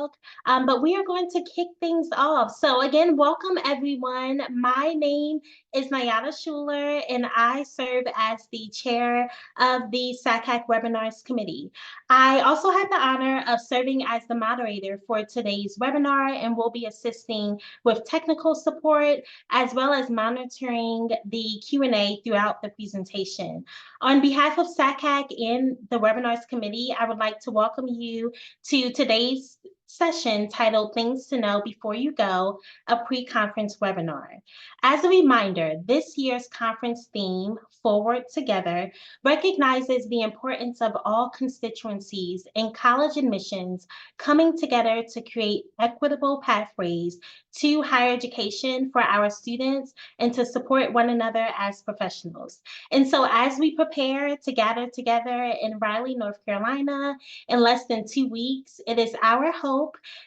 dialogue, but we are going to kick things off. So again, welcome everyone. My name is Nayada Schuler, and I serve as the chair of the SACAC Webinars Committee. I also had the honor of serving as the moderator for today's webinar and will be assisting with technical support as well as monitoring the Q&A throughout the presentation. On behalf of SACAC and the Webinars Committee, I would like to welcome you to today's session titled Things to Know Before You Go, a pre-conference webinar. As a reminder, this year's conference theme, Forward Together, recognizes the importance of all constituencies in college admissions coming together to create equitable pathways to higher education for our students and to support one another as professionals. And so as we prepare to gather together in Raleigh, North Carolina in less than 2 weeks, it is our hope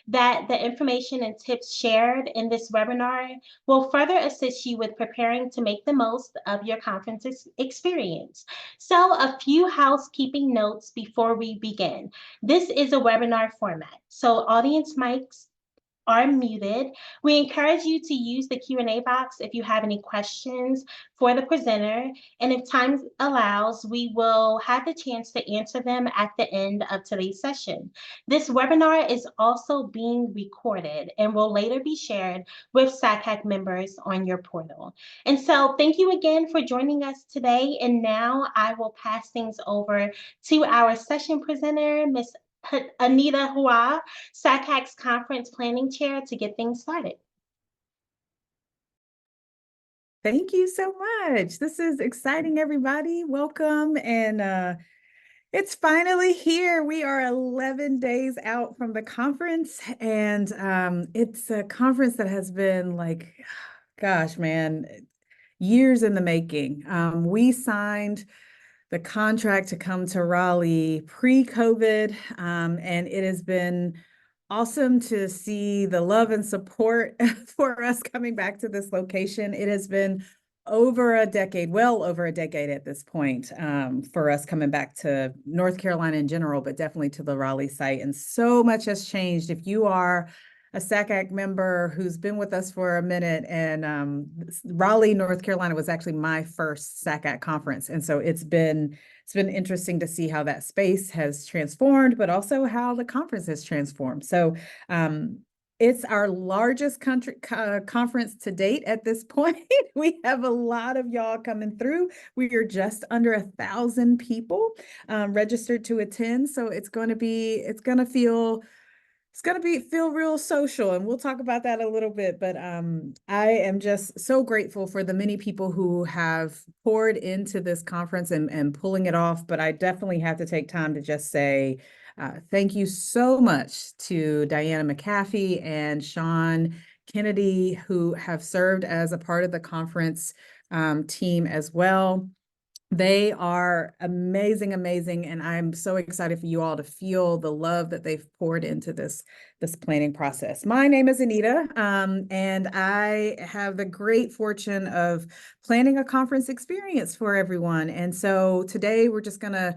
that the information and tips shared in this webinar will further assist you with preparing to make the most of your conference experience. So a few housekeeping notes before we begin. This is a webinar format, so audience mics are muted. We encourage you to use the Q&A box if you have any questions for the presenter, and if time allows, we will have the chance to answer them at the end of today's session. This webinar is also being recorded and will later be shared with SACAC members on your portal. And so thank you again for joining us today, and now I will pass things over to our session presenter, Ms. Anita Hua, SACAC's Conference Planning Chair, to get things started. Thank you so much. This is exciting, everybody. Welcome. And it's finally here. We are 11 days out from the conference, and it's a conference that has been like, gosh, man, years in the making. We signed the contract to come to Raleigh pre-COVID, and it has been awesome to see the love and support for us coming back to this location. It has been over a decade, well over a decade at this point, for us coming back to North Carolina in general, but definitely to the Raleigh site. And so much has changed. If you are a SACAC member who's been with us for a minute, and Raleigh, North Carolina was actually my first SACAC conference. And so it's been interesting to see how that space has transformed, but also how the conference has transformed. So it's our largest conference to date at this point. We have a lot of y'all coming through. We are just under 1,000 people registered to attend. So it's going to feel real social, and we'll talk about that a little bit. But I am just so grateful for the many people who have poured into this conference and pulling it off. But I definitely have to take time to just say thank you so much to Diana McAfee and Sean Kennedy, who have served as a part of the conference team as well. They are amazing, and I'm so excited for you all to feel the love that they've poured into this planning process. My name is Anita, and I have the great fortune of planning a conference experience for everyone. And so today we're just going to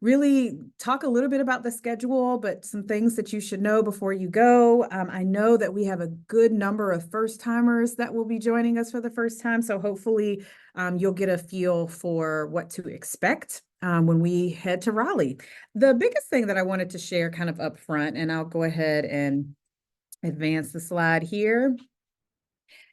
really talk a little bit about the schedule, but some things that you should know before you go. I know that we have a good number of first-timers that will be joining us for the first time, so hopefully you'll get a feel for what to expect when we head to Raleigh. The biggest thing that I wanted to share kind of up front, and I'll go ahead and advance the slide here,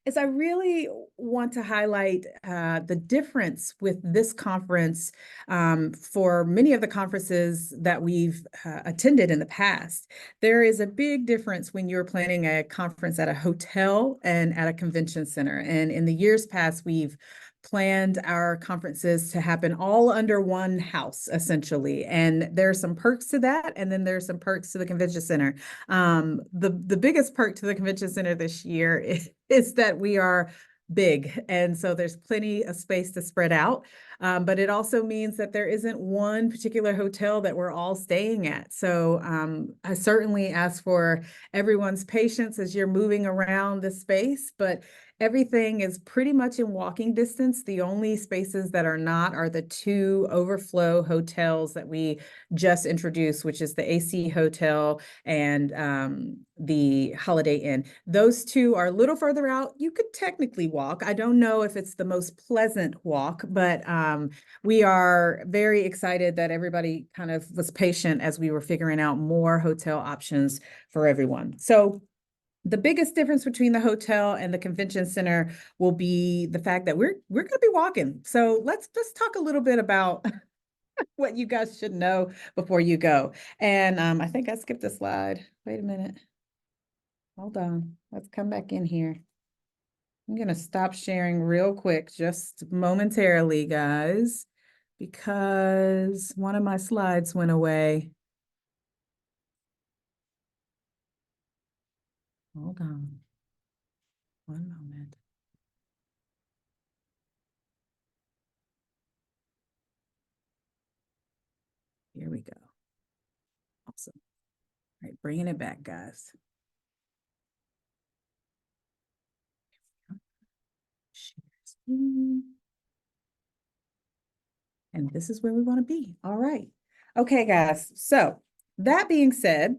is I really want to highlight the difference with this conference for many of the conferences that we've attended in the past. There is a big difference when you're planning a conference at a hotel and at a convention center. And in the years past, we've planned our conferences to happen all under one house, essentially. And there's some perks to that, and then there's some perks to the convention center. The biggest perk to the convention center this year is that we are big, and so there's plenty of space to spread out. But it also means that there isn't one particular hotel that we're all staying at. So I certainly ask for everyone's patience as you're moving around the space, but everything is pretty much in walking distance. The only spaces that are not are the two overflow hotels that we just introduced, which is the AC Hotel and the Holiday Inn. Those two are a little further out. You could technically walk. I don't know if it's the most pleasant walk, but we are very excited that everybody kind of was patient as we were figuring out more hotel options for everyone. So the biggest difference between the hotel and the convention center will be the fact that we're going to be walking. So let's talk a little bit about what you guys should know before you go. And I think I skipped a slide. Wait a minute. Hold on. Let's come back in here. I'm going to stop sharing real quick, just momentarily, guys, because one of my slides went away. Hold on. One moment. Here we go. Awesome. All right, bringing it back, guys. Share screen. And this is where we want to be. All right. Okay, guys. So that being said,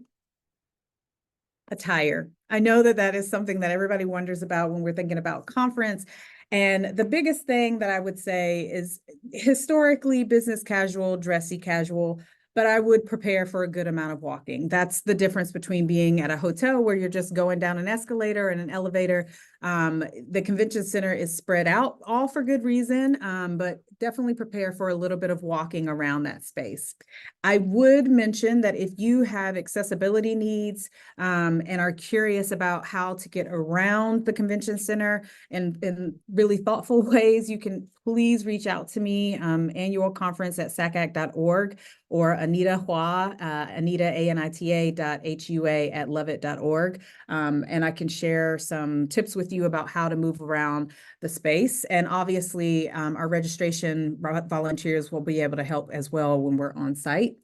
attire. I know that that is something that everybody wonders about when we're thinking about conference. And the biggest thing that I would say is historically business casual, dressy casual, but I would prepare for a good amount of walking. That's the difference between being at a hotel where you're just going down an escalator and an elevator. The convention center is spread out, all for good reason, but definitely prepare for a little bit of walking around that space. I would mention that if you have accessibility needs and are curious about how to get around the convention center in really thoughtful ways, you can please reach out to me, annual conference at sacac.org or Anita Hua, Anita, ANITA.HUA at loveit.org. And I can share some tips with you about how to move around the space. And obviously, our registration volunteers will be able to help as well when we're on site.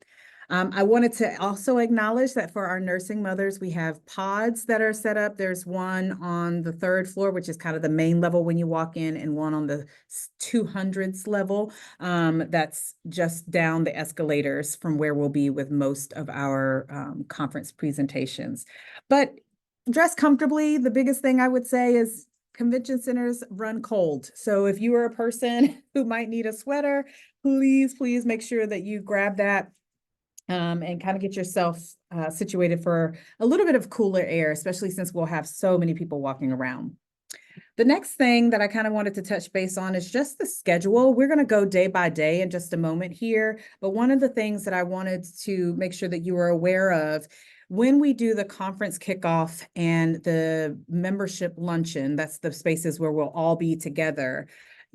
I wanted to also acknowledge that for our nursing mothers, we have pods that are set up. There's one on the 3rd floor, which is kind of the main level when you walk in, and one on the 200s level that's just down the escalators from where we'll be with most of our conference presentations. But dress comfortably. The biggest thing I would say is convention centers run cold. So if you are a person who might need a sweater, please make sure that you grab that and kind of get yourself situated for a little bit of cooler air, especially since we'll have so many people walking around. The next thing that I kind of wanted to touch base on is just the schedule. We're going to go day by day in just a moment here, but one of the things that I wanted to make sure that you were aware of when we do the conference kickoff and the membership luncheon, that's the spaces where we'll all be together.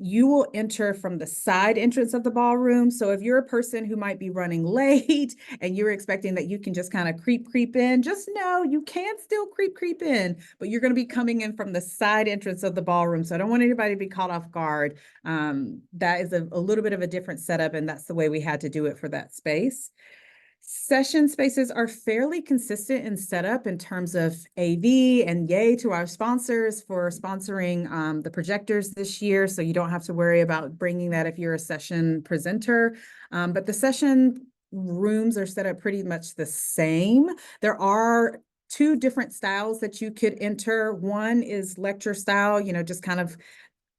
You will enter from the side entrance of the ballroom. So if you're a person who might be running late and you're expecting that you can just kind of creep in, just know you can still creep in, but you're going to be coming in from the side entrance of the ballroom. So I don't want anybody to be caught off guard. That is a little bit of a different setup, and that's the way we had to do it for that space. Session spaces are fairly consistent in setup in terms of AV, and yay to our sponsors for sponsoring the projectors this year. So you don't have to worry about bringing that if you're a session presenter. But the session rooms are set up pretty much the same. There are 2 different styles that you could enter. One is lecture style, just kind of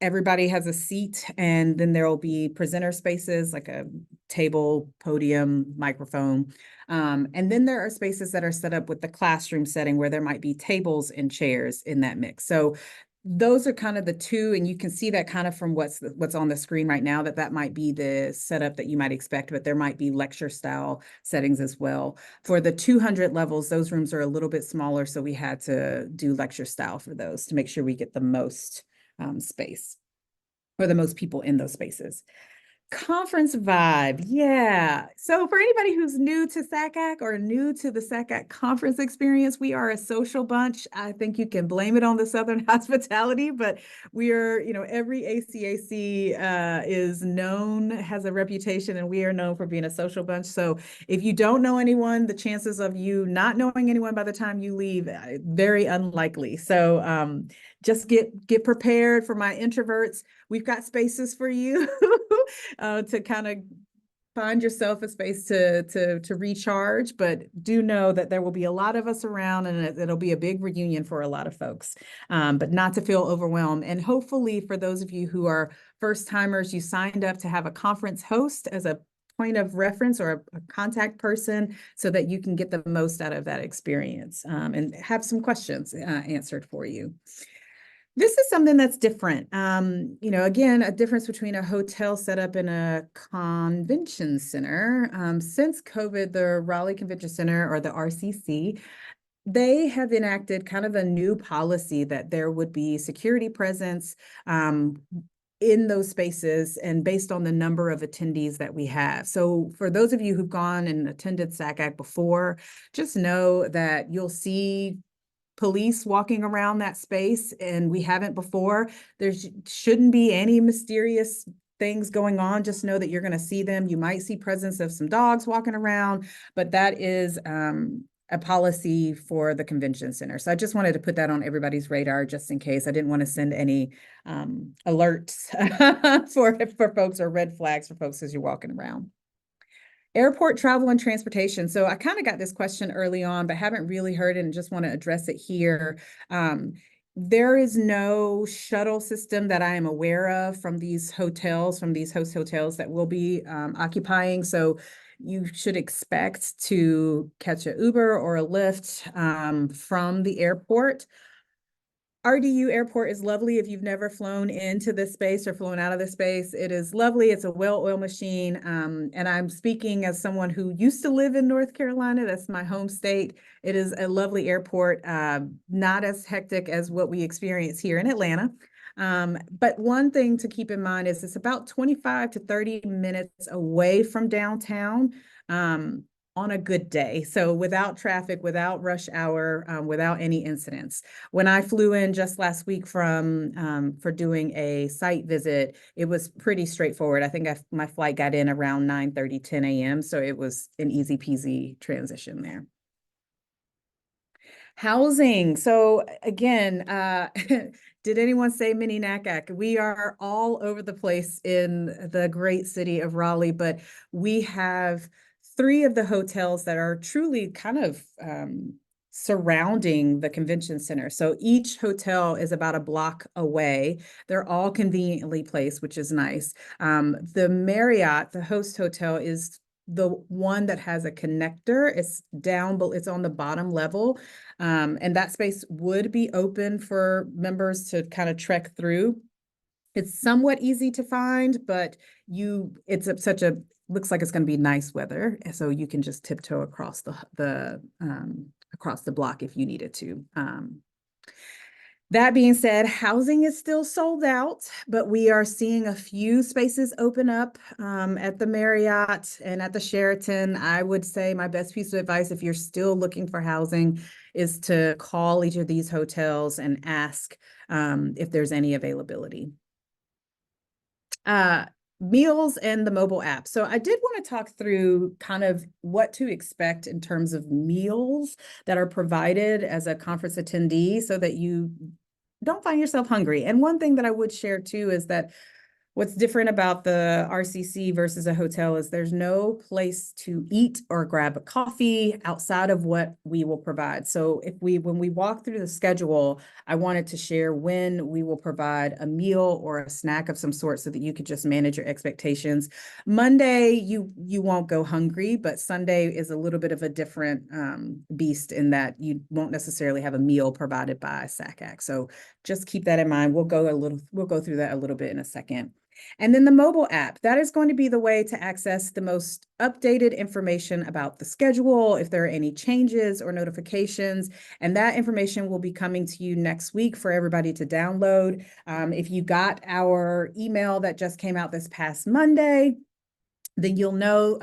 everybody has a seat, and then there will be presenter spaces like a table, podium, microphone. And then there are spaces that are set up with the classroom setting where there might be tables and chairs in that mix. So those are kind of the 2, and you can see that kind of from what's on the screen right now, that might be the setup that you might expect, but there might be lecture style settings as well. For the 200 levels, those rooms are a little bit smaller, so we had to do lecture style for those to make sure we get the most space, or the most people in those spaces. Conference vibe. Yeah. So for anybody who's new to SACAC or new to the SACAC conference experience, we are a social bunch. I think you can blame it on the Southern hospitality, but we are, every ACAC is known, has a reputation, and we are known for being a social bunch. So if you don't know anyone, the chances of you not knowing anyone by the time you leave, very unlikely. So just get prepared for my introverts. We've got spaces for you to kind of find yourself a space to recharge, but do know that there will be a lot of us around, and it'll be a big reunion for a lot of folks, but not to feel overwhelmed. And hopefully for those of you who are first timers, you signed up to have a conference host as a point of reference or a contact person so that you can get the most out of that experience, and have some questions answered for you. This is something that's different. Again, a difference between a hotel setup and a convention center. Since COVID, the Raleigh Convention Center, or the RCC, they have enacted kind of a new policy that there would be security presence in those spaces and based on the number of attendees that we have. So for those of you who've gone and attended SACAC before, just know that you'll see police walking around that space, and we haven't before. There shouldn't be any mysterious things going on. Just know that you're going to see them. You might see presence of some dogs walking around, but that is a policy for the convention center. So I just wanted to put that on everybody's radar just in case. I didn't want to send any alerts for folks, or red flags for folks as you're walking around. Airport travel and transportation. So I kind of got this question early on, but haven't really heard it and just want to address it here. There is no shuttle system that I am aware of from these hotels, from these host hotels that we'll be occupying. So you should expect to catch an Uber or a Lyft from the airport. RDU Airport is lovely. If you've never flown into this space or flown out of this space, it is lovely. It's a well-oiled machine. And I'm speaking as someone who used to live in North Carolina. That's my home state. It is a lovely airport, not as hectic as what we experience here in Atlanta. But one thing to keep in mind is it's about 25 to 30 minutes away from downtown. On a good day. So without traffic, without rush hour, without any incidents. When I flew in just last week for doing a site visit, it was pretty straightforward. I think my flight got in around 9:30, 10 a.m. So it was an easy peasy transition there. Housing. So again, did anyone say mini NACAC? We are all over the place in the great city of Raleigh, but we have 3 of the hotels that are truly kind of surrounding the convention center. So each hotel is about a block away. They're all conveniently placed, which is nice. The Marriott, the host hotel, is the one that has a connector. It's down, but it's on the bottom level. And that space would be open for members to kind of trek through. It's somewhat easy to find, but looks like it's going to be nice weather, so you can just tiptoe across the block if you needed to. That being said, housing is still sold out, but we are seeing a few spaces open up at the Marriott and at the Sheraton. I would say my best piece of advice, if you're still looking for housing, is to call each of these hotels and ask if there's any availability. Meals and the mobile app. So I did want to talk through kind of what to expect in terms of meals that are provided as a conference attendee so that you don't find yourself hungry. And one thing that I would share too is that what's different about the RCC versus a hotel is there's no place to eat or grab a coffee outside of what we will provide. So when we walk through the schedule, I wanted to share when we will provide a meal or a snack of some sort so that you could just manage your expectations. Monday, you won't go hungry, but Sunday is a little bit of a different beast in that you won't necessarily have a meal provided by SACAC. So just keep that in mind. We'll go through that a little bit in a second. And then the mobile app, that is going to be the way to access the most updated information about the schedule, if there are any changes or notifications. And that information will be coming to you next week for everybody to download. If you got our email that just came out this past Monday, then you'll know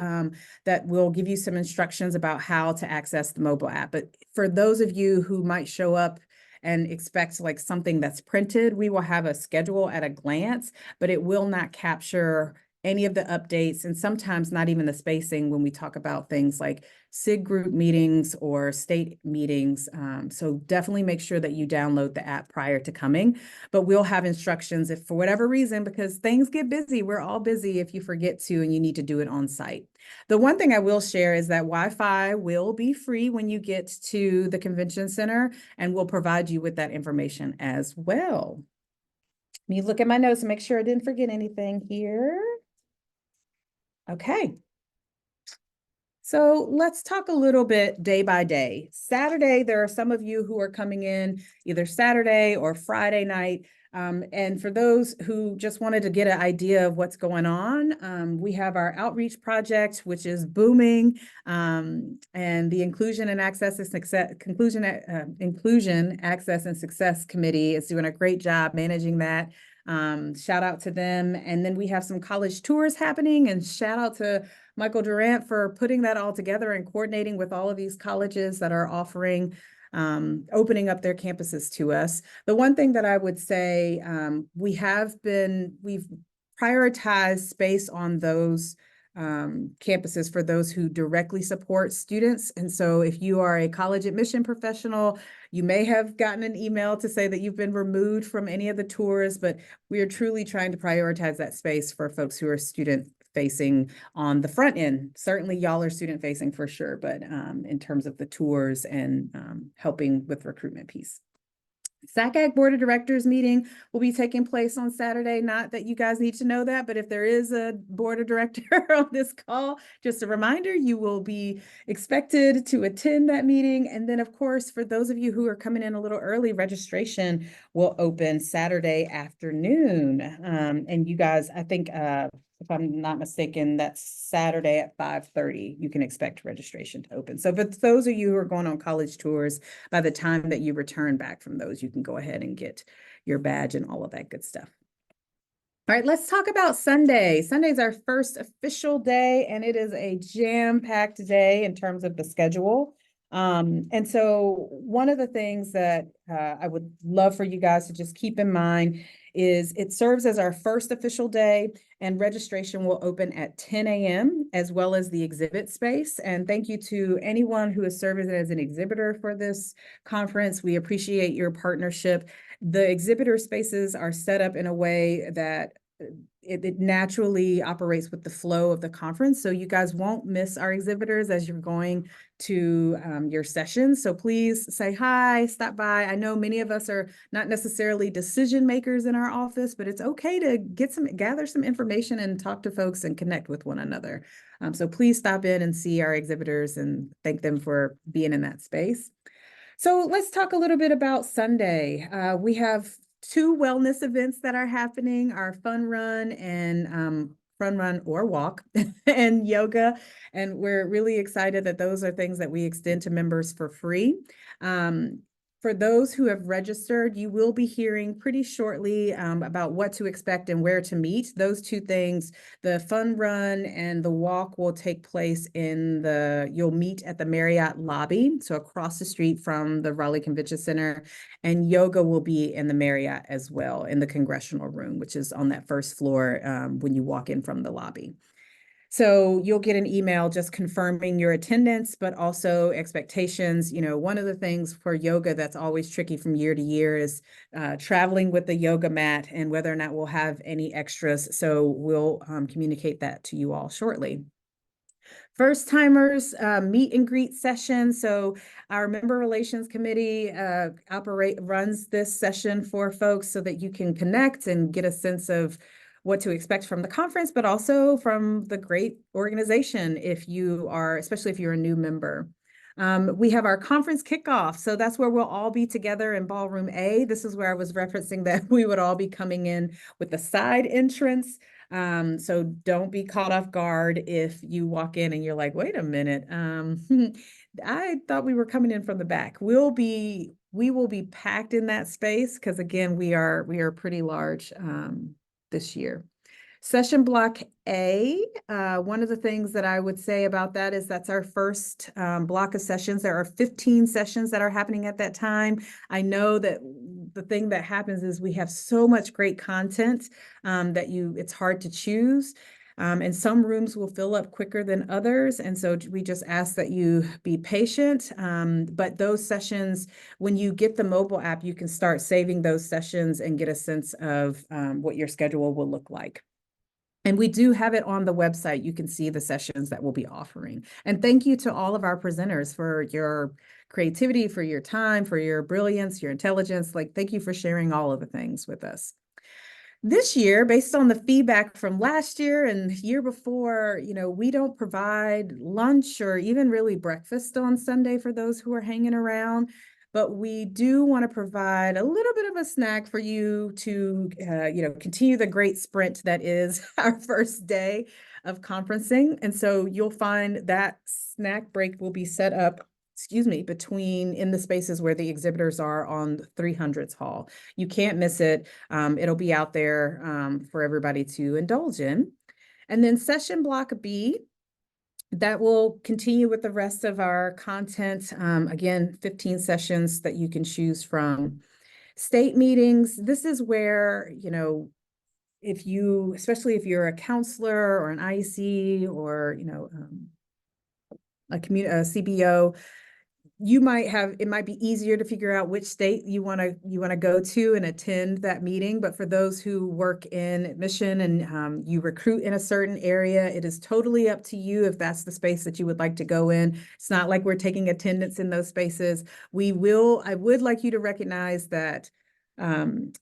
that we'll give you some instructions about how to access the mobile app. But for those of you who might show up and expect like something that's printed, we will have a schedule at a glance, but it will not capture any of the updates and sometimes not even the spacing when we talk about things like SIG group meetings or state meetings. So definitely make sure that you download the app prior to coming, but we'll have instructions if for whatever reason, because things get busy, we're all busy if you forget to and you need to do it on site. The one thing I will share is that Wi-Fi will be free when you get to the convention center, and we'll provide you with that information as well. Let me look at my notes and make sure I didn't forget anything here. Okay. So let's talk a little bit day by day. Saturday, there are some of you who are coming in either Saturday or Friday night. And for those who just wanted to get an idea of what's going on, we have our outreach project, which is booming, and the Inclusion and Access and Success Inclusion, Access and Success Committee is doing a great job managing that. Shout out to them. And then we have some college tours happening, and shout out to Michael Durant for putting that all together and coordinating with all of these colleges that are offering, opening up their campuses to us. The one thing that I would say, we've prioritized space on those campuses for those who directly support students. And so if you are a college admission professional, you may have gotten an email to say that you've been removed from any of the tours, but we are truly trying to prioritize that space for folks who are student facing on the front end. Certainly y'all are student facing for sure, but in terms of the tours and helping with recruitment piece. SACAG Board of Directors meeting will be taking place on Saturday. Not that you guys need to know that, but if there is a board of director on this call, just a reminder, you will be expected to attend that meeting. And then of course, for those of you who are coming in a little early, registration will open Saturday afternoon. And you guys, I think, if I'm not mistaken, that's Saturday at 5:30. You can expect registration to open. So for those of you who are going on college tours, by the time that you return back from those, you can go ahead and get your badge and all of that good stuff. All right, let's talk about Sunday. Sunday is our first official day, and it is a jam-packed day in terms of the schedule. And so one of the things that I would love for you guys to just keep in mind is it serves as our first official day, and registration will open at 10 a.m. as well as the exhibit space. And thank you to anyone who has served as an exhibitor for this conference. We appreciate your partnership. The exhibitor spaces are set up in a way that it naturally operates with the flow of the conference. So you guys won't miss our exhibitors as you're going to your sessions. So please say hi, stop by. I know many of us are not necessarily decision makers in our office, but it's okay to gather some information and talk to folks and connect with one another. So please stop in and see our exhibitors and thank them for being in that space. So let's talk a little bit about Sunday. We have two wellness events that are happening, our fun run and fun run or walk and yoga. And we're really excited that those are things that we extend to members for free. For those who have registered, you will be hearing pretty shortly about what to expect and where to meet. Those two things, the fun run and the walk, will take place you'll meet at the Marriott lobby, so across the street from the Raleigh Convention Center, and yoga will be in the Marriott as well, in the Congressional Room, which is on that first floor when you walk in from the lobby. So you'll get an email just confirming your attendance, but also expectations. You know, one of the things for yoga that's always tricky from year to year is traveling with the yoga mat and whether or not we'll have any extras. So we'll communicate that to you all shortly. First timers meet and greet session. So our member relations committee runs this session for folks so that you can connect and get a sense of what to expect from the conference, but also from the great organization especially if you're a new member. We have our conference kickoff. So that's where we'll all be together in Ballroom A. This is where I was referencing that we would all be coming in with the side entrance. So don't be caught off guard if you walk in and you're like, wait a minute. I thought we were coming in from the back. We will be packed in that space because again, we are pretty large this year. Session block A, one of the things that I would say about that is that's our first block of sessions. There are 15 sessions that are happening at that time. I know that the thing that happens is we have so much great content that it's hard to choose. And some rooms will fill up quicker than others. And so we just ask that you be patient. But those sessions, when you get the mobile app, you can start saving those sessions and get a sense of what your schedule will look like. And we do have it on the website. You can see the sessions that we'll be offering. And thank you to all of our presenters for your creativity, for your time, for your brilliance, your intelligence. Like, thank you for sharing all of the things with us. This year, based on the feedback from last year and year before, we don't provide lunch or even really breakfast on Sunday for those who are hanging around. But we do want to provide a little bit of a snack for you to, continue the great sprint that is our first day of conferencing. And so you'll find that snack break will be set up, between in the spaces where the exhibitors are on 300s hall. You can't miss it. It'll be out there for everybody to indulge in. And then session block B, that will continue with the rest of our content. Again, 15 sessions that you can choose from. State meetings, this is where, especially if you're a counselor or an IEC or, a CBO, it might be easier to figure out which state you want to go to and attend that meeting. But for those who work in admission and you recruit in a certain area, it is totally up to you if that's the space that you would like to go in. It's not like we're taking attendance in those spaces. I would like you to recognize that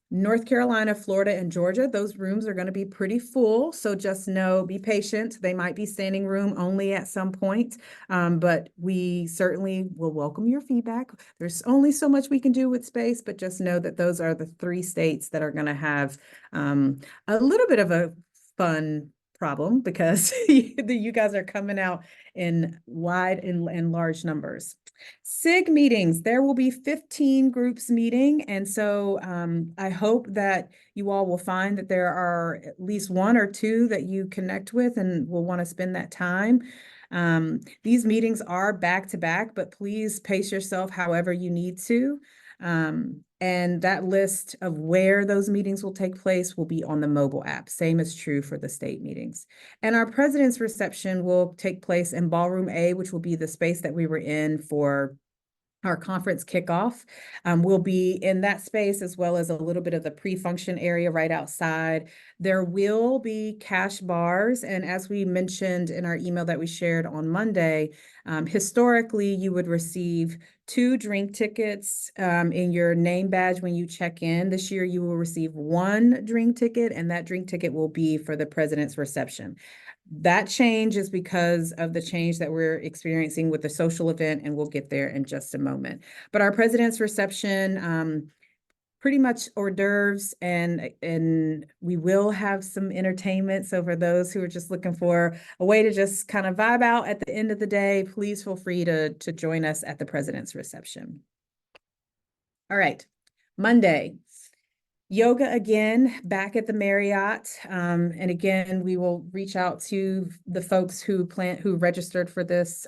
North Carolina, Florida, and Georgia, those rooms are going to be pretty full. So just be patient. They might be standing room only at some point, but we certainly will welcome your feedback. There's only so much we can do with space, but just know that those are the 3 states that are going to have a little bit of a fun problem because you guys are coming out in wide and large numbers. SIG meetings, there will be 15 groups meeting. And so I hope that you all will find that there are at least 1 or 2 that you connect with and will want to spend that time. These meetings are back to back, but please pace yourself however you need to. And that list of where those meetings will take place will be on the mobile app. Same is true for the state meetings. And our president's reception will take place in Ballroom A, which will be the space that we were in for our conference kickoff. We'll be in that space as well as a little bit of the pre-function area right outside. There will be cash bars. And as we mentioned in our email that we shared on Monday, historically, you would receive 2 drink tickets in your name badge when you check in. This year, you will receive 1 drink ticket, and that drink ticket will be for the president's reception. That change is because of the change that we're experiencing with the social event, and we'll get there in just a moment. But our president's reception, pretty much hors d'oeuvres, and we will have some entertainment. So for those who are just looking for a way to just kind of vibe out at the end of the day, please feel free to join us at the president's reception. All right, Monday. Yoga again, back at the Marriott. And again, we will reach out to the folks who registered for this.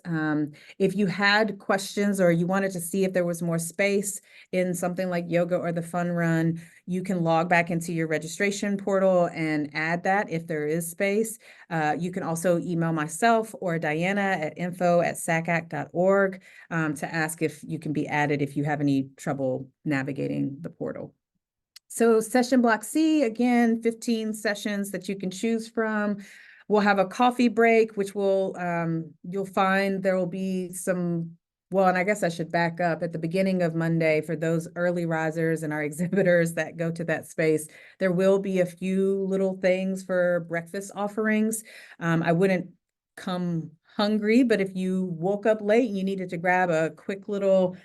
If you had questions or you wanted to see if there was more space in something like yoga or the fun run, you can log back into your registration portal and add that if there is space. You can also email myself or Diana at info@sacac.org to ask if you can be added if you have any trouble navigating the portal. So session block C, again, 15 sessions that you can choose from. We'll have a coffee break, which will, you'll find there will be some, well, and I guess I should back up at the beginning of Monday for those early risers and our exhibitors that go to that space. There will be a few little things for breakfast offerings. I wouldn't come hungry, but if you woke up late and you needed to grab a quick little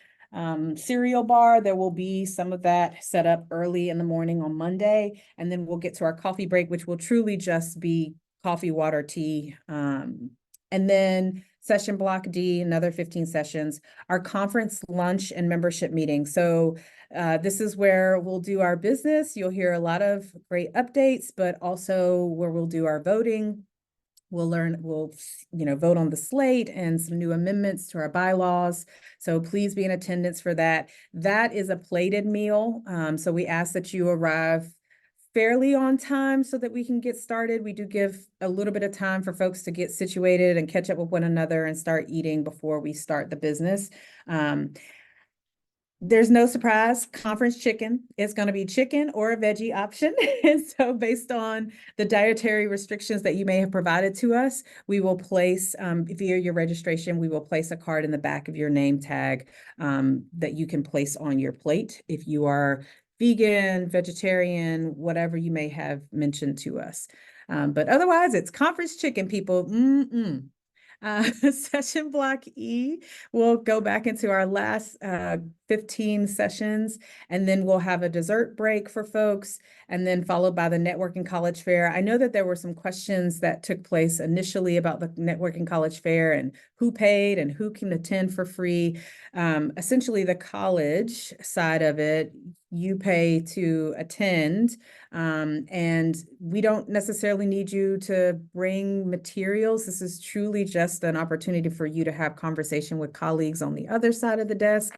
cereal bar, there will be some of that set up early in the morning on Monday. And then we'll get to our coffee break, which will truly just be coffee, water, tea. And then session block D, another 15 sessions, our conference lunch and membership meeting. So this is where we'll do our business. You'll hear a lot of great updates, but also where we'll do our voting. We'll vote on the slate and some new amendments to our bylaws. So please be in attendance for that. That is a plated meal. So we ask that you arrive fairly on time so that we can get started. We do give a little bit of time for folks to get situated and catch up with one another and start eating before we start the business. There's no surprise, conference chicken is going to be chicken or a veggie option. And so based on the dietary restrictions that you may have provided to us, we will place, via your registration, we will place a card in the back of your name tag that you can place on your plate if you are vegan, vegetarian, whatever you may have mentioned to us. But otherwise, it's conference chicken, people. Session block E, we'll go back into our last 15 sessions, and then we'll have a dessert break for folks, and then followed by the networking college fair. I know that there were some questions that took place initially about the networking college fair and who paid and who can attend for free. Essentially, the college side of it, you pay to attend, and we don't necessarily need you to bring materials. This is truly just an opportunity for you to have conversation with colleagues on the other side of the desk.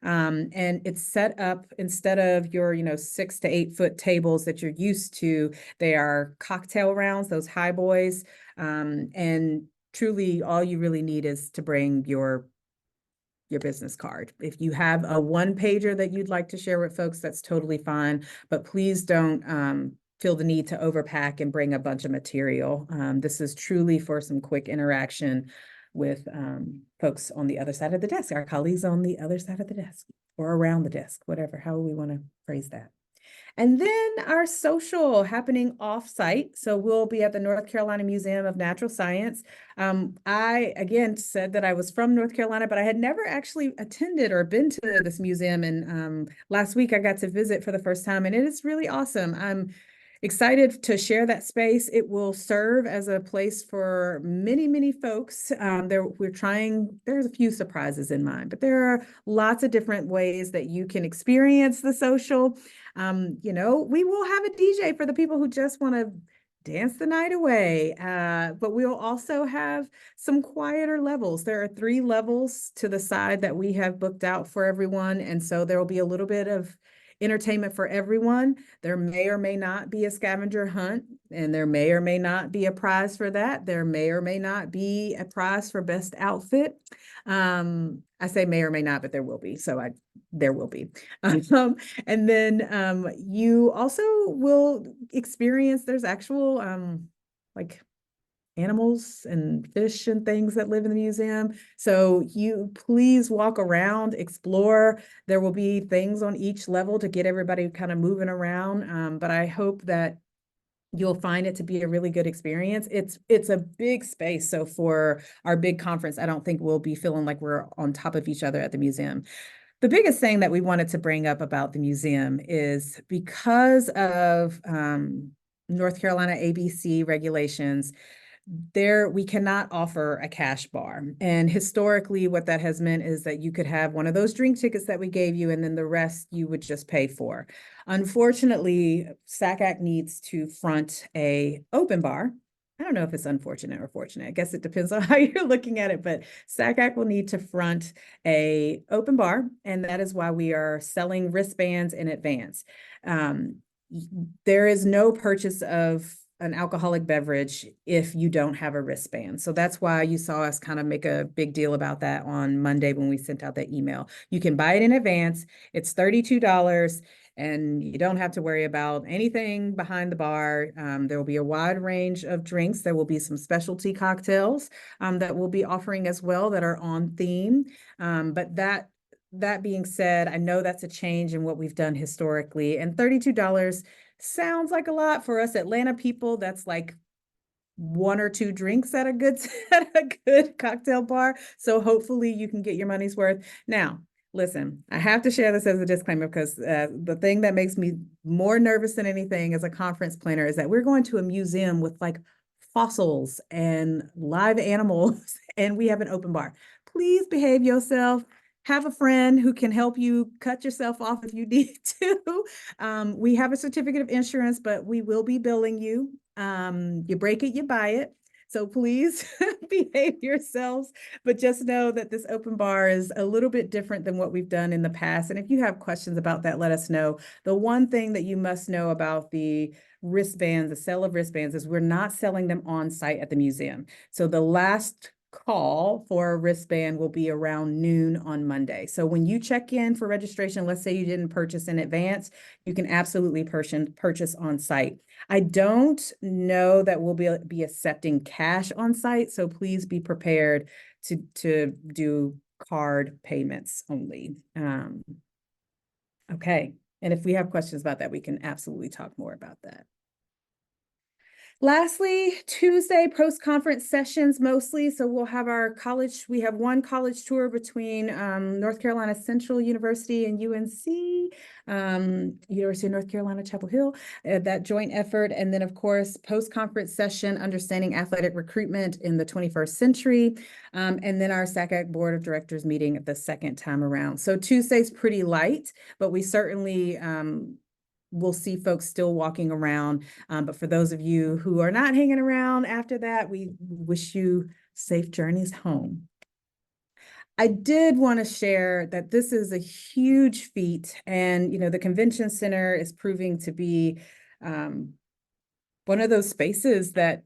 And it's set up instead of your, 6 to 8 foot tables that you're used to. They are cocktail rounds, those high boys. And truly all you really need is to bring your business card. If you have a one pager that you'd like to share with folks, that's totally fine, but please don't feel the need to overpack and bring a bunch of material. This is truly for some quick interaction with folks on the other side of the desk, our colleagues on the other side of the desk or around the desk, whatever, how we want to phrase that. And then our social happening off-site. So we'll be at the North Carolina Museum of Natural Science. I, again, said that I was from North Carolina, but I had never actually attended or been to this museum. And last week I got to visit for the first time, and it is really awesome. I'm excited to share that space. It will serve as a place for many, many folks. There's a few surprises in mind, but there are lots of different ways that you can experience the social. We will have a DJ for the people who just want to dance the night away, but we'll also have some quieter levels. There are 3 levels to the side that we have booked out for everyone, and so there will be a little bit of entertainment for everyone. There may or may not be a scavenger hunt, and there may or may not be a prize for that. There may or may not be a prize for best outfit. I say may or may not, but there will be. So there will be. And then you also will experience, there's actual like animals and fish and things that live in the museum. So you please walk around, explore. There will be things on each level to get everybody kind of moving around. But I hope that you'll find it to be a really good experience. It's a big space. So for our big conference, I don't think we'll be feeling like we're on top of each other at the museum. The biggest thing that we wanted to bring up about the museum is because of North Carolina ABC regulations, we cannot offer a cash bar. And historically, what that has meant is that you could have one of those drink tickets that we gave you, and then the rest you would just pay for. Unfortunately, SACAC needs to front a open bar. I don't know if it's unfortunate or fortunate. I guess it depends on how you're looking at it, but SACAC will need to front a open bar, and that is why we are selling wristbands in advance. There is no purchase of an alcoholic beverage if you don't have a wristband. So that's why you saw us kind of make a big deal about that on Monday when we sent out that email. You can buy it in advance. It's $32, and you don't have to worry about anything behind the bar. There will be a wide range of drinks. There will be some specialty cocktails that we'll be offering as well that are on theme. But that being said, I know that's a change in what we've done historically, and $32 sounds like a lot for us Atlanta people. That's like one or two drinks at a good at a good cocktail bar. So hopefully you can get your money's worth. Now, listen, I have to share this as a disclaimer because the thing that makes me more nervous than anything as a conference planner is that we're going to a museum with like fossils and live animals, and we have an open bar. Please behave yourself. Have a friend who can help you cut yourself off if you need to. We have a certificate of insurance, but we will be billing you. You break it, you buy it. So please behave yourselves, but just know that this open bar is a little bit different than what we've done in the past. And if you have questions about that, let us know. The one thing that you must know about the wristbands, the sale of wristbands, is we're not selling them on site at the museum. So the last call for a wristband will be around noon on Monday. So when you check in for registration, let's say you didn't purchase in advance, you can absolutely purchase on site. I don't know that we'll be accepting cash on site, so please be prepared to do card payments only. Okay, and if we have questions about that, we can absolutely talk more about that. Lastly, Tuesday post-conference sessions mostly. So we'll have we have one college tour between North Carolina Central University and UNC, University of North Carolina, Chapel Hill, that joint effort. And then of course, post-conference session, understanding athletic recruitment in the 21st century. And then our SACAC Board of Directors meeting the second time around. So Tuesday's pretty light, but we certainly, we'll see folks still walking around. But for those of you who are not hanging around after that, we wish you safe journeys home. I did want to share that this is a huge feat, and the convention center is proving to be one of those spaces that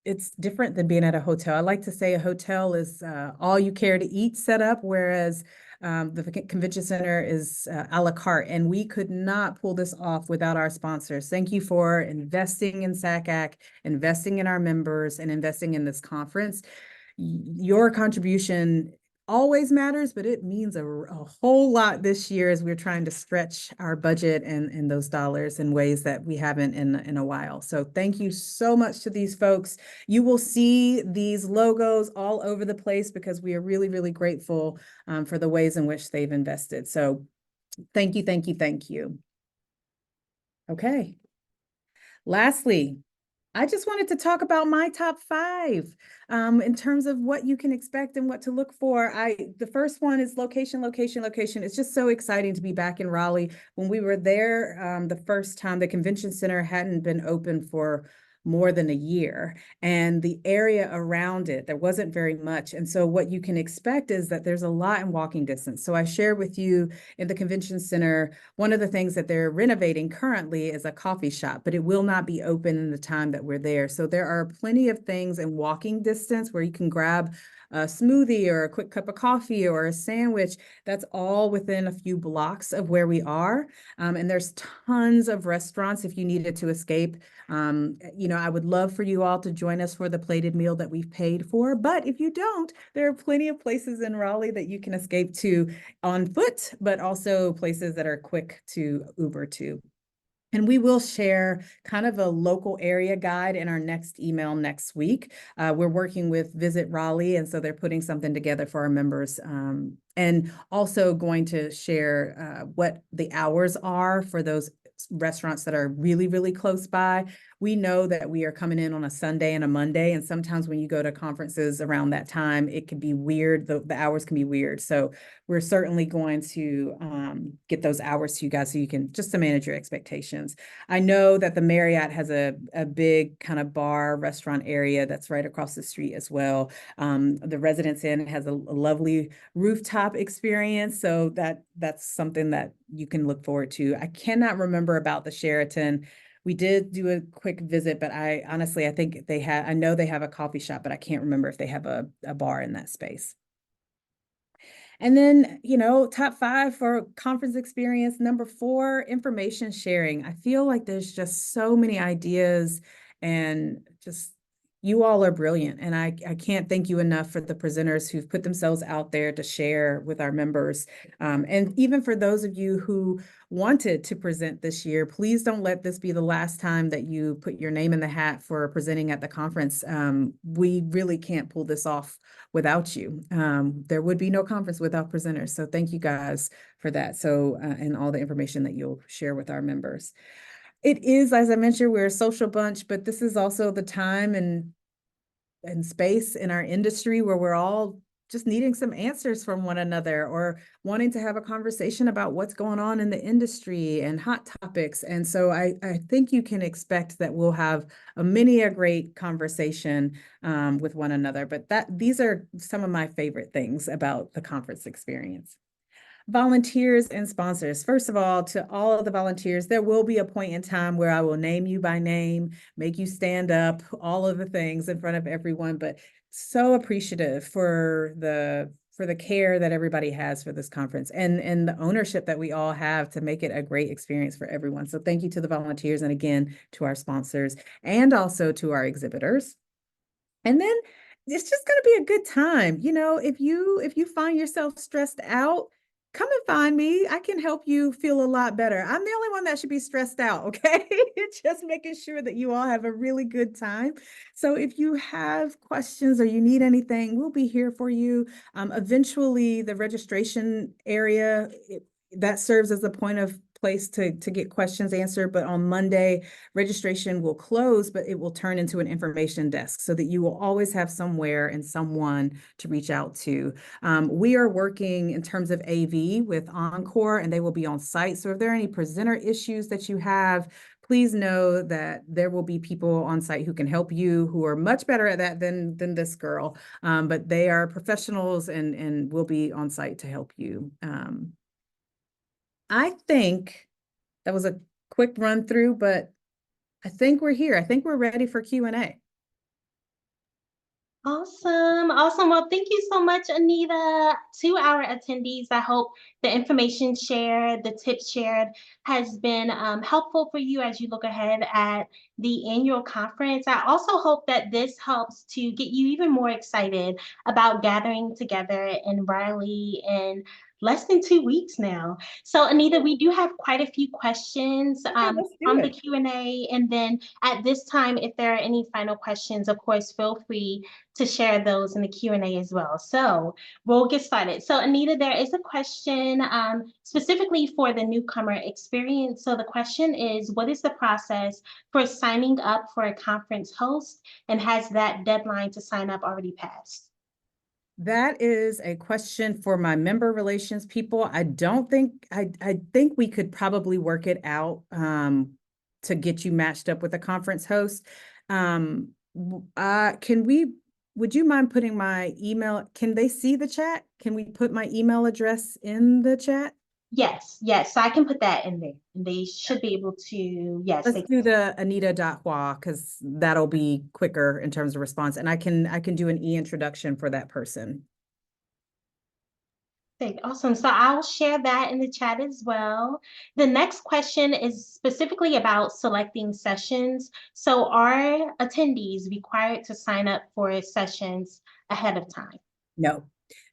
it's different than being at a hotel. I like to say a hotel is all you care to eat set up, whereas the convention center is a la carte, and we could not pull this off without our sponsors. Thank you for investing in SACAC, investing in our members, and investing in this conference. Your contribution always matters, but it means a whole lot this year as we're trying to stretch our budget and those dollars in ways that we haven't in a while. So thank you so much to these folks. You will see these logos all over the place because we are really, really grateful for the ways in which they've invested. So thank you, thank you, thank you. Okay. Lastly, I just wanted to talk about my top 5 in terms of what you can expect and what to look for. The first one is location, location, location. It's just so exciting to be back in Raleigh. When we were there the first time, the convention center hadn't been open for more than a year, and the area around it, there wasn't very much. And so what you can expect is that there's a lot in walking distance. So I shared with you in the convention center, one of the things that they're renovating currently is a coffee shop, but it will not be open in the time that we're there. So there are plenty of things in walking distance where you can grab a smoothie or a quick cup of coffee or a sandwich. That's all within a few blocks of where we are. And there's tons of restaurants if you needed to escape. I would love for you all to join us for the plated meal that we've paid for. But if you don't, there are plenty of places in Raleigh that you can escape to on foot, but also places that are quick to Uber to. And we will share kind of a local area guide in our next email next week. We're working with Visit Raleigh, and so they're putting something together for our members. And also going to share what the hours are for those restaurants that are really, really close by. We know that we are coming in on a Sunday and a Monday, and sometimes when you go to conferences around that time, it can be weird. The hours can be weird. So we're certainly going to get those hours to you guys so you can just to manage your expectations. I know that the Marriott has a big kind of bar restaurant area that's right across the street as well. The Residence Inn has a lovely rooftop experience, so that's something that you can look forward to. I cannot remember about the Sheraton. We did do a quick visit, but I think I know they have a coffee shop, but I can't remember if they have a bar in that space. And then, top 5 for conference experience. Number 4, information sharing. I feel like there's just so many ideas and just, You all are brilliant. And I can't thank you enough for the presenters who've put themselves out there to share with our members. And even for those of you who wanted to present this year, please don't let this be the last time that you put your name in the hat for presenting at the conference. We really can't pull this off without you. There would be no conference without presenters. So thank you guys for that. So, and all the information that you'll share with our members. It is, as I mentioned, we're a social bunch, but this is also the time and space in our industry where we're all just needing some answers from one another or wanting to have a conversation about what's going on in the industry and hot topics. And so I think you can expect that we'll have many a great conversation with one another. But these are some of my favorite things about the conference experience. Volunteers and sponsors. First of all, to all of the volunteers, there will be a point in time where I will name you by name, make you stand up, all of the things in front of everyone, but so appreciative for the care that everybody has for this conference and the ownership that we all have to make it a great experience for everyone. So thank you to the volunteers and again to our sponsors and also to our exhibitors. And then it's just going to be a good time. You know, if you find yourself stressed out, come and find me. I can help you feel a lot better. I'm the only one that should be stressed out, okay? Just making sure that you all have a really good time. So if you have questions or you need anything, we'll be here for you. Eventually, the registration area, that serves as a point of place to get questions answered. But on Monday, registration will close, but it will turn into an information desk so that you will always have somewhere and someone to reach out to. We are working in terms of AV with Encore, and they will be on site. So if there are any presenter issues that you have, please know that there will be people on site who can help you, who are much better at that than this girl. But they are professionals and will be on site to help you. I think that was a quick run through, but I think we're here. I think we're ready for Q&A. Awesome. Awesome. Well, thank you so much, Anita. To our attendees, I hope the information shared, the tips shared has been helpful for you as you look ahead at the annual conference. I also hope that this helps to get you even more excited about gathering together in Raleigh in less than 2 weeks now. So, Anita, we do have quite a few questions from the Q&A. And then at this time, if there are any final questions, of course, feel free to share those in the Q&A as well. So we'll get started. So Anita, there is a question specifically for the newcomer experience. So the question is, what is the process for signing up for a conference host, and has that deadline to sign up already passed? That is a question for my member relations people. I don't think, I think we could probably work it out to get you matched up with a conference host. Would you mind putting my email? Can they see the chat? Can we put my email address in the chat? Yes, yes. So I can put that in there. And they should be able to, yes. Let's do the Anita.Hua because that'll be quicker in terms of response. And I can do an e-introduction for that person. Okay, awesome. So I'll share that in the chat as well. The next question is specifically about selecting sessions. So are attendees required to sign up for sessions ahead of time? No.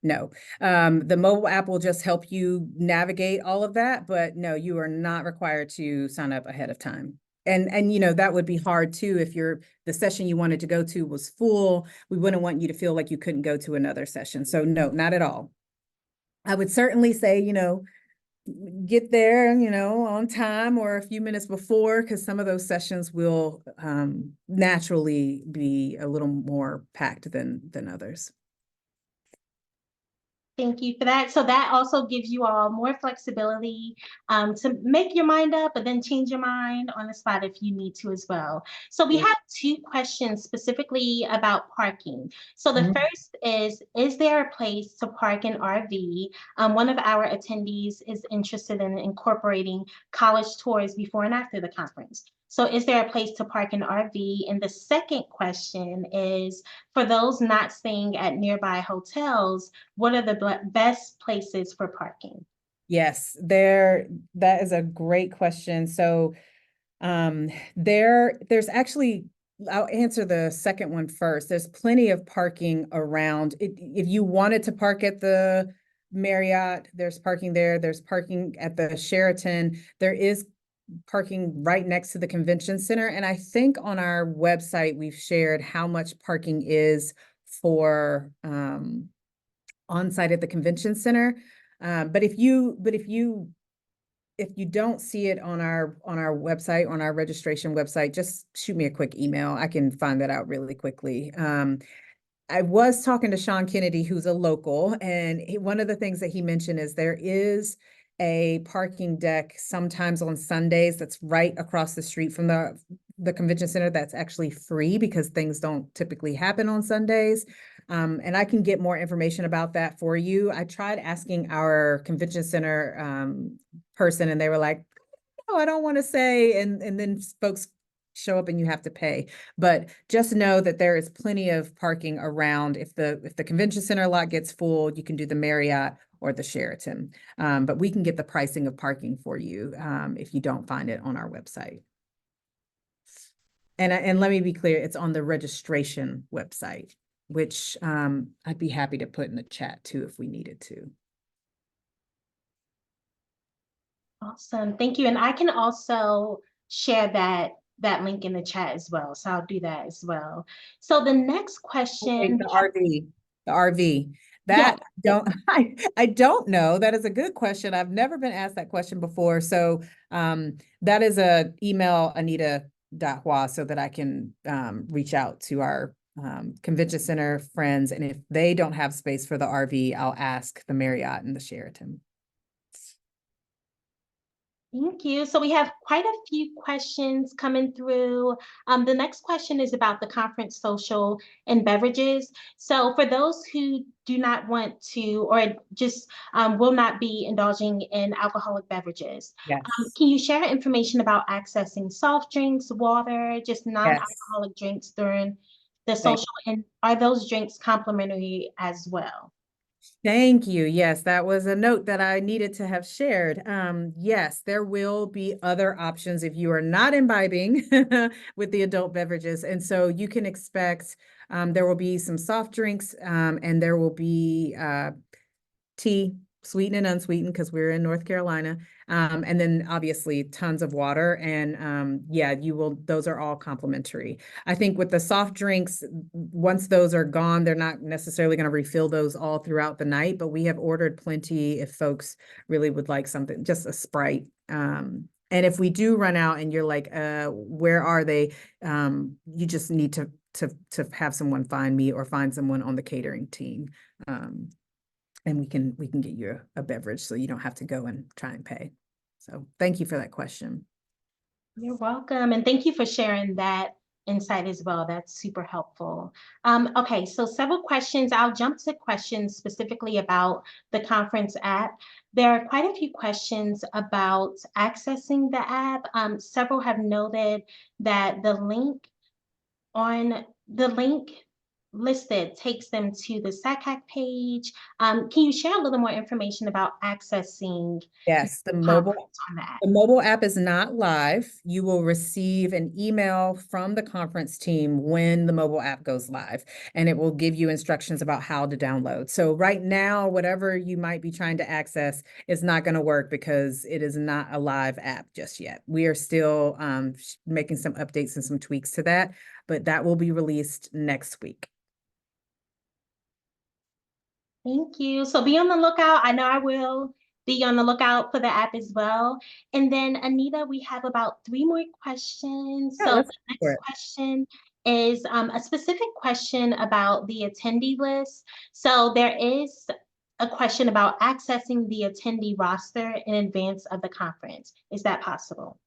The mobile app will just help you navigate all of that, but no, you are not required to sign up ahead of time. And you know, that would be hard too if the session you wanted to go to was full. We wouldn't want you to feel like you couldn't go to another session. So no, not at all. I would certainly say, you know, get there, you know, on time or a few minutes before, because some of those sessions will naturally be a little more packed than others. Thank you for that. So that also gives you all more flexibility to make your mind up, but then change your mind on the spot if you need to as well. So we have two questions specifically about parking. So the first is there a place to park an RV? One of our attendees is interested in incorporating college tours before and after the conference. So is there a place to park an RV? And the second question is, for those not staying at nearby hotels, what are the best places for parking? Yes, that is a great question. So there's actually I'll answer the second one first. There's plenty of parking around. If you wanted to park at the Marriott, there's parking there. There's parking at the Sheraton. There is parking right next to the convention center. And I think on our website, we've shared how much parking is for on-site at the convention center. But if you don't see it on our website, on our registration website, just shoot me a quick email. I can find that out really quickly. I was talking to Sean Kennedy, who's a local, and one of the things that he mentioned is there is a parking deck sometimes on Sundays that's right across the street from the convention center that's actually free because things don't typically happen on Sundays. And I can get more information about that for you. I tried asking our convention center person and they were like, no, I don't want to say. And then folks show up and you have to pay. But just know that there is plenty of parking around. If the convention center lot gets full, you can do the Marriott or the Sheraton. But we can get the pricing of parking for you if you don't find it on our website. And let me be clear, it's on the registration website, which I'd be happy to put in the chat too if we needed to. Awesome, thank you. And I can also share that link in the chat as well. So I'll do that as well. So the next question. The RV. That I don't know. That is a good question. I've never been asked that question before. So that is a email Anita.Hua so that I can reach out to our convention center friends. And if they don't have space for the RV, I'll ask the Marriott and the Sheraton. Thank you. So we have quite a few questions coming through. The next question is about the conference social and beverages. So for those who do not want to or just will not be indulging in alcoholic beverages, Yes. Can you share information about accessing soft drinks, water, just non-alcoholic drinks during the social? And are those drinks complimentary as well? Thank you. Yes, that was a note that I needed to have shared. Yes, there will be other options if you are not imbibing with the adult beverages. And so you can expect there will be some soft drinks and there will be tea, sweetened and unsweetened because we're in North Carolina. And then obviously tons of water. And yeah, those are all complimentary. I think with the soft drinks, once those are gone, they're not necessarily going to refill those all throughout the night, but we have ordered plenty if folks really would like something, just a Sprite. And if we do run out and you're like, where are they? You just need to have someone find me or find someone on the catering team. And we can get you a beverage so you don't have to go and try and pay. So thank you for that question. You're welcome. And thank you for sharing that insight as well. That's super helpful. Okay, so several questions. I'll jump to questions specifically about the conference app. There are quite a few questions about accessing the app. Several have noted that the link listed takes them to the SACAC page. Can you share a little more information about accessing? Yes, the mobile app is not live. You will receive an email from the conference team when the mobile app goes live, and it will give you instructions about how to download. So right now, whatever you might be trying to access is not going to work because it is not a live app just yet. We are still making some updates and some tweaks to that, but that will be released next week. Thank you. So be on the lookout. I know I will be on the lookout for the app as well. And then Anita, we have about 3 more questions. Yeah, so the next question is a specific question about the attendee list. So there is a question about accessing the attendee roster in advance of the conference. Is that possible?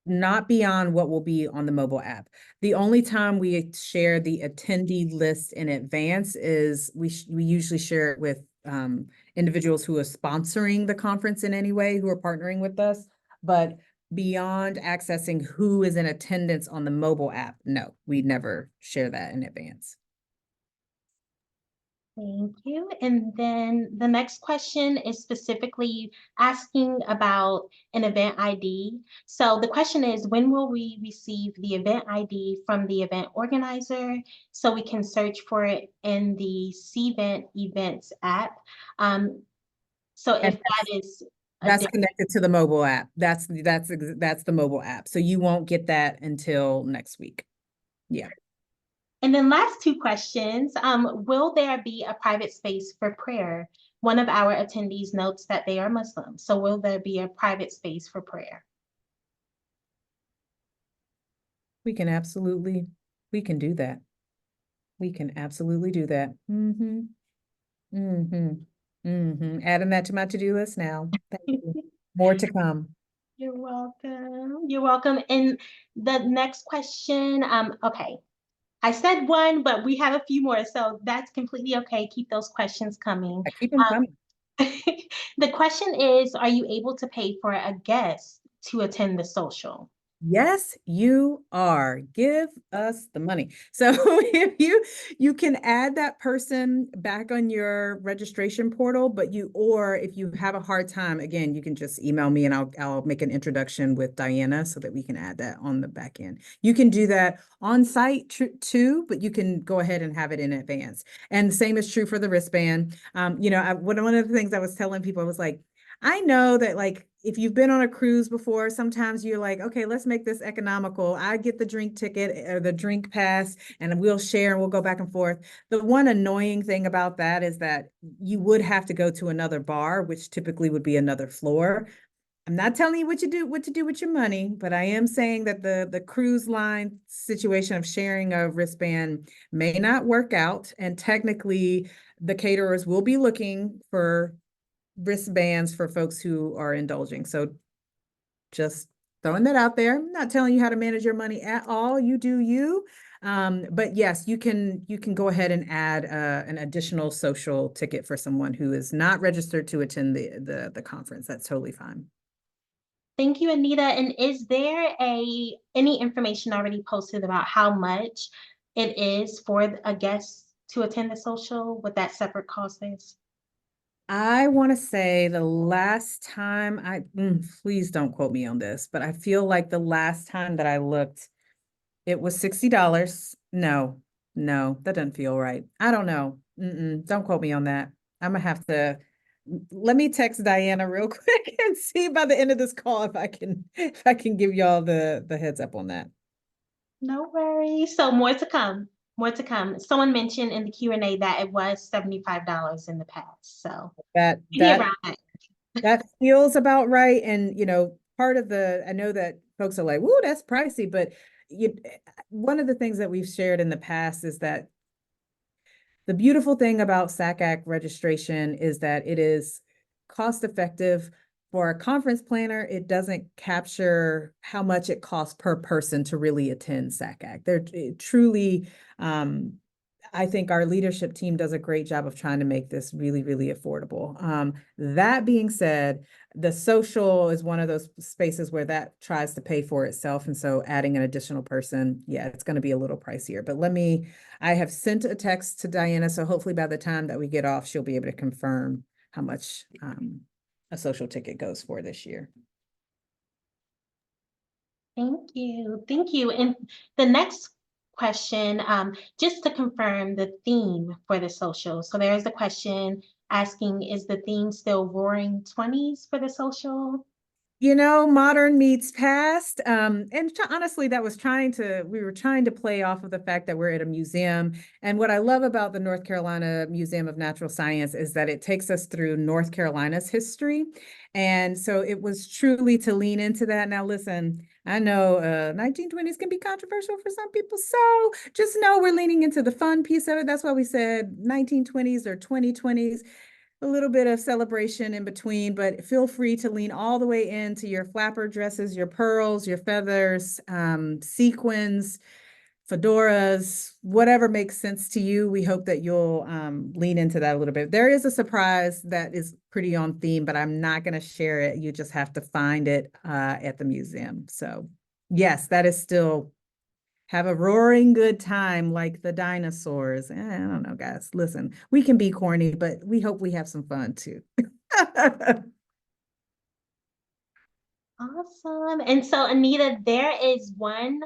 Not beyond what will be on the mobile app. The only time we share the attendee list in advance is we usually share it with individuals who are sponsoring the conference in any way, who are partnering with us. But beyond accessing who is in attendance on the mobile app, no, we never share that in advance. Thank you. And then the next question is specifically asking about an event ID. So the question is, when will we receive the event ID from the event organizer so we can search for it in the Cvent events app? Um, so And if that is a that's connected to the mobile app. That's the mobile app. So you won't get that until next week. Yeah. And then last two questions. Will there be a private space for prayer? One of our attendees notes that they are Muslim. So will there be a private space for prayer? We can do that. We can absolutely do that. Mm-hmm. Mm-hmm. Mm-hmm. Adding that to my to-do list now. Thank you. More to come. You're welcome. You're welcome. And the next question, okay. I said one, but we have a few more, so that's completely okay. Keep those questions coming. I keep them coming. The question is, are you able to pay for a guest to attend the social? Yes, you are. Give us the money. So if you can add that person back on your registration portal, but or if you have a hard time, again, you can just email me and I'll make an introduction with Diana so that we can add that on the back end. You can do that on site too, but you can go ahead and have it in advance. And the same is true for the wristband. One of the things I was telling people was like, I know that like if you've been on a cruise before, sometimes you're like, okay, let's make this economical. I get the drink ticket or the drink pass and we'll share and we'll go back and forth. The one annoying thing about that is that you would have to go to another bar, which typically would be another floor. I'm not telling you what to do with your money, but I am saying that the cruise line situation of sharing a wristband may not work out. And technically, the caterers will be looking for wristbands for folks who are indulging. So just throwing that out there. I'm not telling you how to manage your money at all. You do you. But yes, you can go ahead and add an additional social ticket for someone who is not registered to attend the conference. That's totally fine. Thank you, Anita. And is there any information already posted about how much it is for a guest to attend the social, what that separate cost is? I want to say the last time please don't quote me on this, but I feel like the last time that I looked, it was $60. No, no, that doesn't feel right. I don't know. Don't quote me on that. I'm gonna have to let me text Diana real quick and see by the end of this call if I can give y'all the heads up on that. No worries. So more to come. More to come. Someone mentioned in the Q&A that it was $75 in the past. So That maybe that around that. that feels about right. And part of I know that folks are like, "Whoa, that's pricey," but one of the things that we've shared in the past is that the beautiful thing about SACAC registration is that it is cost effective. For a conference planner, it doesn't capture how much it costs per person to really attend SACAC. Truly, I think our leadership team does a great job of trying to make this really, really affordable. That being said, the social is one of those spaces where that tries to pay for itself. And so adding an additional person, yeah, it's going to be a little pricier. But I have sent a text to Diana. So hopefully by the time that we get off, she'll be able to confirm how much a social ticket goes for this year. Thank you. Thank you. And the next question, just to confirm the theme for the social. So there's a question asking, is the theme still Roaring 20s for the social? Modern meets past. Honestly, we were trying to play off of the fact that we're at a museum. And what I love about the North Carolina Museum of Natural Science is that it takes us through North Carolina's history. And so it was truly to lean into that. Now, listen, I know 1920s can be controversial for some people. So just know we're leaning into the fun piece of it. That's why we said 1920s or 2020s, a little bit of celebration in between, but feel free to lean all the way into your flapper dresses, your pearls, your feathers, sequins, fedoras, whatever makes sense to you. We hope that you'll lean into that a little bit. There is a surprise that is pretty on theme, but I'm not going to share it. You just have to find it at the museum. So yes, that is still have a roaring good time like the dinosaurs. I don't know, guys. Listen, we can be corny, but we hope we have some fun too. Awesome. And so, Anita, there is one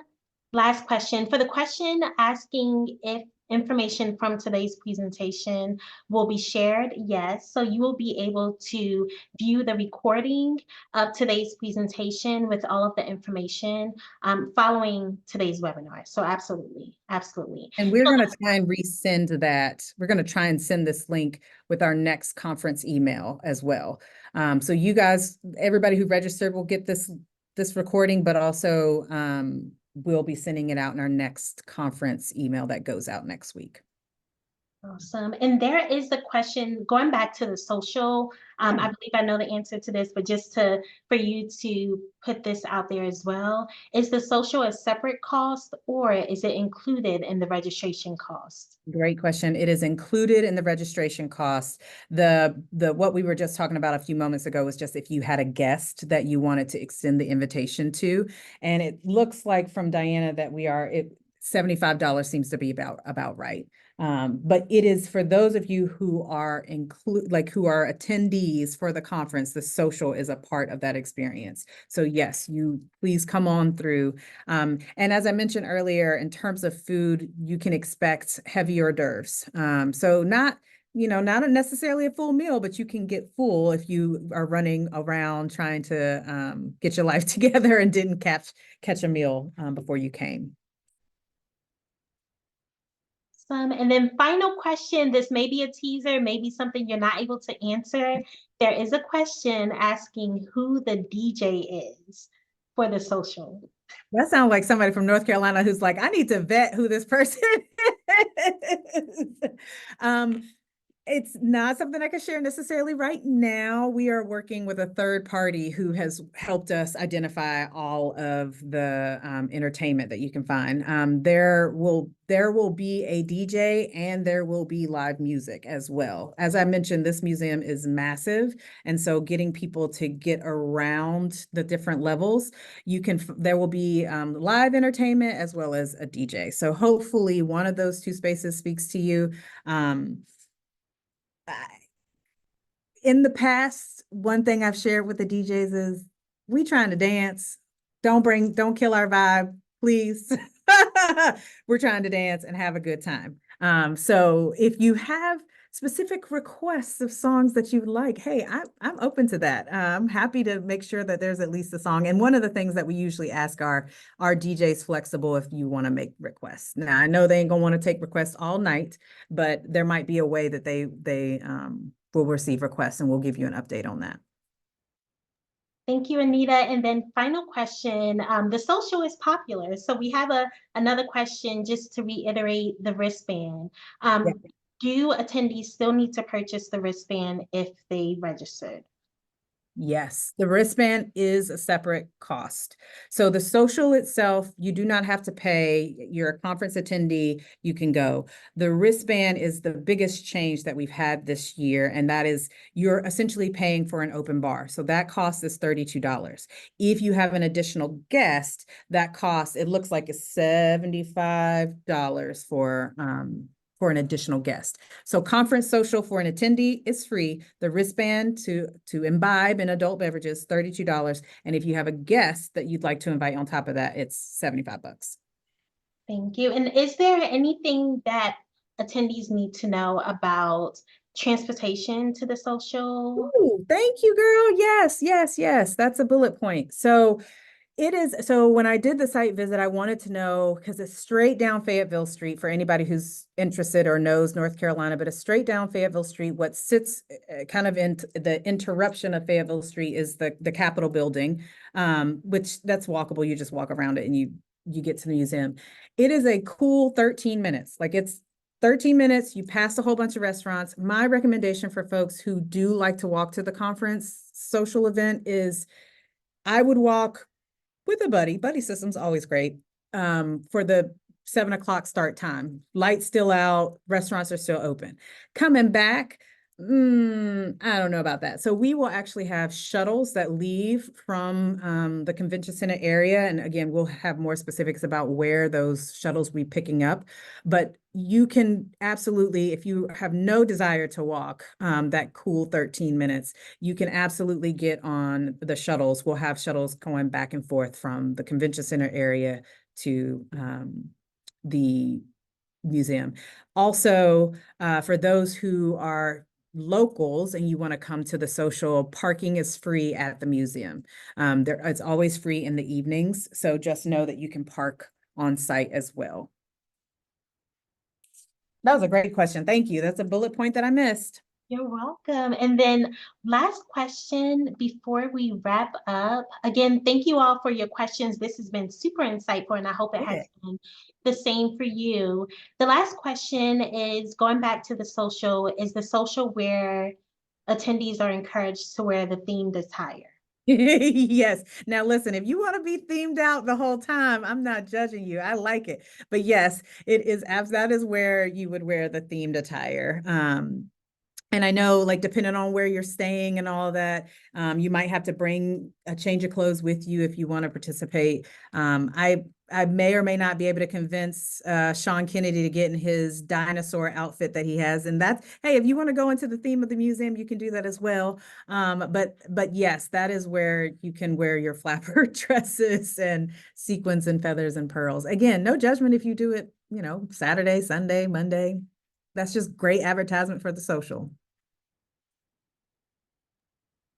last question. For the question asking if information from today's presentation will be shared, yes. So you will be able to view the recording of today's presentation with all of the information following today's webinar. So absolutely, absolutely. And we're going to try and resend that. We're going to try and send this link with our next conference email as well. So you guys, everybody who registered will get this recording, but also we'll be sending it out in our next conference email that goes out next week. Awesome. And there is the question going back to the social. I believe I know the answer to this, but just for you to put this out there as well. Is the social a separate cost or is it included in the registration cost? Great question. It is included in the registration cost. The what we were just talking about a few moments ago was just if you had a guest that you wanted to extend the invitation to. And it looks like from Diana that $75 seems to be about right. But it is for those of you who are who are attendees for the conference, the social is a part of that experience. So yes, you please come on through. And as I mentioned earlier, in terms of food, you can expect heavy hors d'oeuvres. So not necessarily a full meal, but you can get full if you are running around trying to get your life together and didn't catch a meal before you came. And then final question, this may be a teaser, maybe something you're not able to answer. There is a question asking who the DJ is for the social. That sounds like somebody from North Carolina who's like, I need to vet who this person is. It's not something I can share necessarily right now. We are working with a third party who has helped us identify all of the entertainment that you can find. There will be a DJ and there will be live music as well. As I mentioned, this museum is massive. And so getting people to get around the different levels, there will be live entertainment as well as a DJ. So hopefully one of those two spaces speaks to you. In the past, one thing I've shared with the DJs is we trying to dance. Don't kill our vibe, please. We're trying to dance and have a good time. So if you have specific requests of songs that you like, hey, I'm open to that. I'm happy to make sure that there's at least a song. And one of the things that we usually ask are DJs flexible if you want to make requests. Now, I know they ain't gonna want to take requests all night, but there might be a way that they will receive requests, and we'll give you an update on that. Thank you, Anita. And then final question, the social is popular. So we have another question just to reiterate the wristband. Yeah. Do attendees still need to purchase the wristband if they registered? Yes, the wristband is a separate cost. So the social itself, you do not have to pay. You're a conference attendee, you can go. The wristband is the biggest change that we've had this year, and that is you're essentially paying for an open bar. So that cost is $32. If you have an additional guest, that cost, it looks like it's $75 for an additional guest. So conference social for an attendee is free. The wristband to imbibe in adult beverages, $32. And if you have a guest that you'd like to invite on top of that, it's $75. Thank you. And is there anything that attendees need to know about transportation to the social? Ooh, thank you, girl. Yes, yes, yes. That's a bullet point. So it is. So when I did the site visit, I wanted to know, because it's straight down Fayetteville Street for anybody who's interested or knows North Carolina, but it's straight down Fayetteville Street. What sits kind of in the interruption of Fayetteville Street is the Capitol building, which that's walkable. You just walk around it and you get to the museum. It is a cool 13 minutes. Like it's 13 minutes, you pass a whole bunch of restaurants. My recommendation for folks who do like to walk to the conference social event is I would walk with a buddy. Buddy system's always great for the 7 o'clock start time. Lights still out, restaurants are still open. Coming back, I don't know about that. So we will actually have shuttles that leave from the convention center area. And again, we'll have more specifics about where those shuttles will be picking up. But you can absolutely, if you have no desire to walk that cool 13 minutes, you can absolutely get on the shuttles. We'll have shuttles going back and forth from the convention center area to the museum. Also, for those who are locals and you want to come to the social, parking is free at the museum. It's always free in the evenings, so just know that you can park on site as well. That was a great question. Thank you. That's a bullet point that I missed. You're welcome. And then last question before we wrap up. Again, thank you all for your questions. This has been super insightful, and I hope it has been the same for you. The last question is going back to the social, is the social where attendees are encouraged to wear the themed attire? Yes. Now listen, if you want to be themed out the whole time, I'm not judging you. I like it. But yes, it is that is where you would wear the themed attire. And I know, like, depending on where you're staying and all that, you might have to bring a change of clothes with you if you want to participate. I may or may not be able to convince Sean Kennedy to get in his dinosaur outfit that he has. And that's, hey, if you want to go into the theme of the museum, you can do that as well. But yes, that is where you can wear your flapper dresses and sequins and feathers and pearls. Again, no judgment if you do it, Saturday, Sunday, Monday. That's just great advertisement for the social.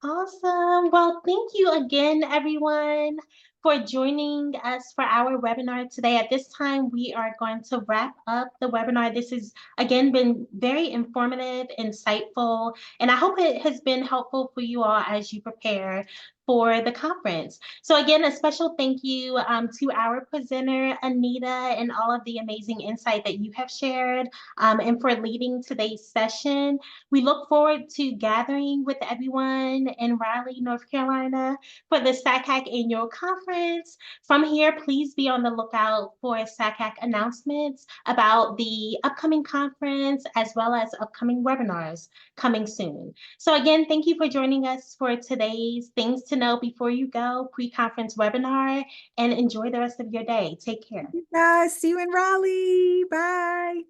Awesome. Well, thank you again, everyone, for joining us for our webinar today. At this time, we are going to wrap up the webinar. This has, again, been very informative, insightful, and I hope it has been helpful for you all as you prepare for the conference. So again, a special thank you to our presenter, Anita, and all of the amazing insight that you have shared, and for leading today's session. We look forward to gathering with everyone in Raleigh, North Carolina for the SACAC annual conference. From here, please be on the lookout for SACAC announcements about the upcoming conference as well as upcoming webinars coming soon. So again, thank you for joining us for today's Things to Know Before You Go pre-conference webinar, and enjoy the rest of your day. Take care. Guys, see you in Raleigh. Bye.